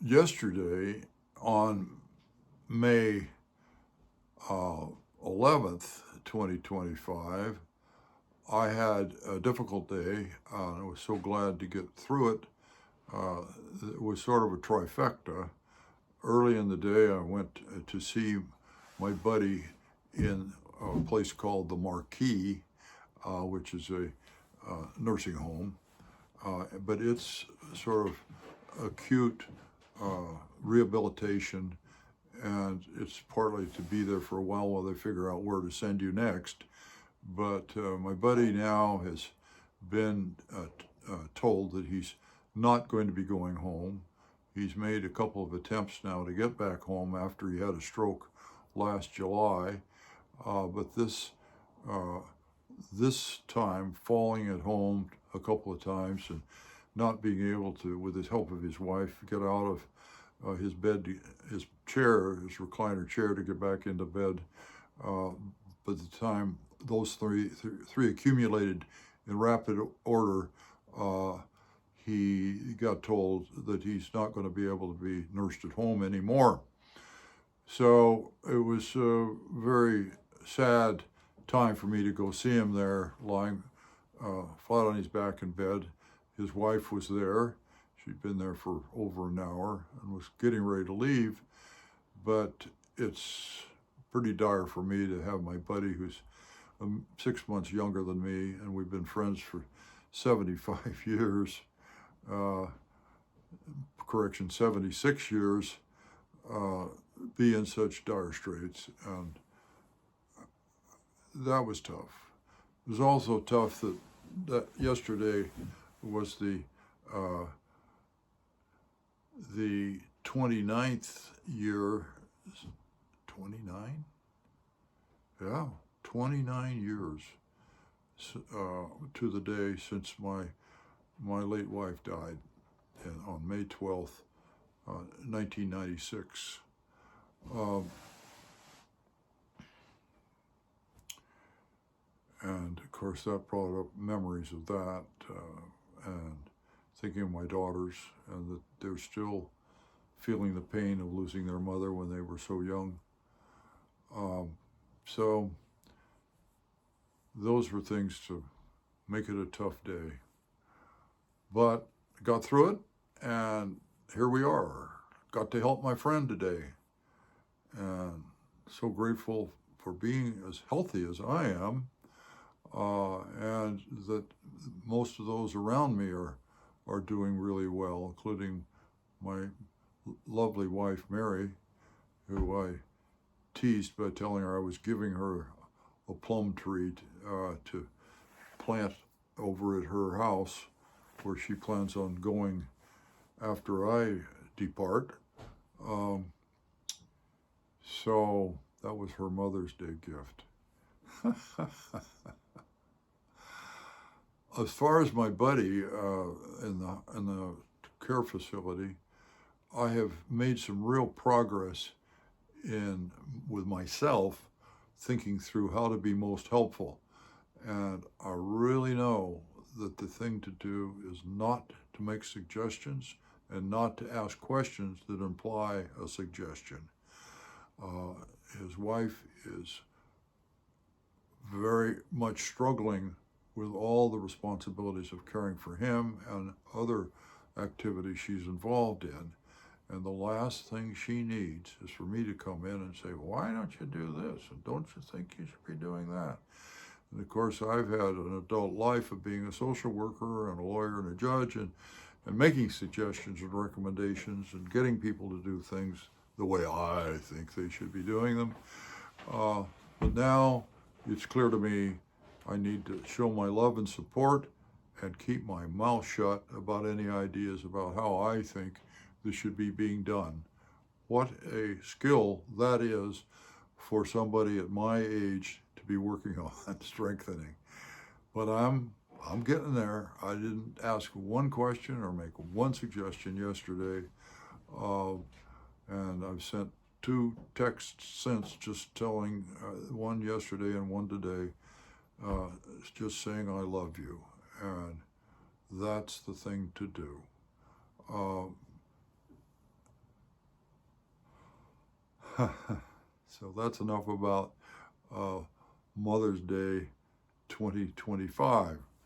Yesterday, on May 11th, 2025, I had a difficult day. I was so glad to get through it. It was sort of a trifecta. Early in the day, I went to see my buddy in a place called the Marquis, which is a nursing home, but it's sort of acute rehabilitation, and it's partly to be there for a while they figure out where to send you next. But my buddy now has been told that he's not going to be going home. He's made a couple of attempts now to get back home after he had a stroke last July, but this time falling at home a couple of times and not being able to, with the help of his wife, get out of his bed, his chair, his recliner chair, to get back into bed. By the time those three accumulated in rapid order, he got told that he's not going to be able to be nursed at home anymore. So it was a very sad time for me to go see him there, lying flat on his back in bed. His wife was there. She'd been there for over an hour and was getting ready to leave. But it's pretty dire for me to have my buddy, who's 6 months younger than me, and we've been friends for 75 years, 76 years, be in such dire straits. And that was tough. It was also tough that yesterday was the 29th year, 29? Yeah, 29 years to the day since my late wife died on May 12th, 1996. And of course that brought up memories of that, and thinking of my daughters, and that they're still feeling the pain of losing their mother when they were so young. So those were things to make it a tough day. But I got through it, and here we are. Got to help my friend today, and so grateful for being as healthy as I am, and that most of those around me are doing really well, including my lovely wife, Mary, who I teased by telling her I was giving her a plum tree to plant over at her house, where she plans on going after I depart. So that was her Mother's Day gift. As far as my buddy in the care facility, I have made some real progress with myself, thinking through how to be most helpful. And I really know that the thing to do is not to make suggestions and not to ask questions that imply a suggestion. His wife is very much struggling with all the responsibilities of caring for him and other activities she's involved in. And the last thing she needs is for me to come in and say, why don't you do this? And don't you think you should be doing that? And of course, I've had an adult life of being a social worker and a lawyer and a judge, and making suggestions and recommendations and getting people to do things the way I think they should be doing them. But now it's clear to me I need to show my love and support and keep my mouth shut about any ideas about how I think this should be being done. What a skill that is for somebody at my age to be working on strengthening. But I'm getting there. I didn't ask one question or make one suggestion yesterday, and I've sent 2 texts since, just telling one yesterday and one today, just saying I love you, and that's the thing to do. So that's enough about Mother's Day 2025.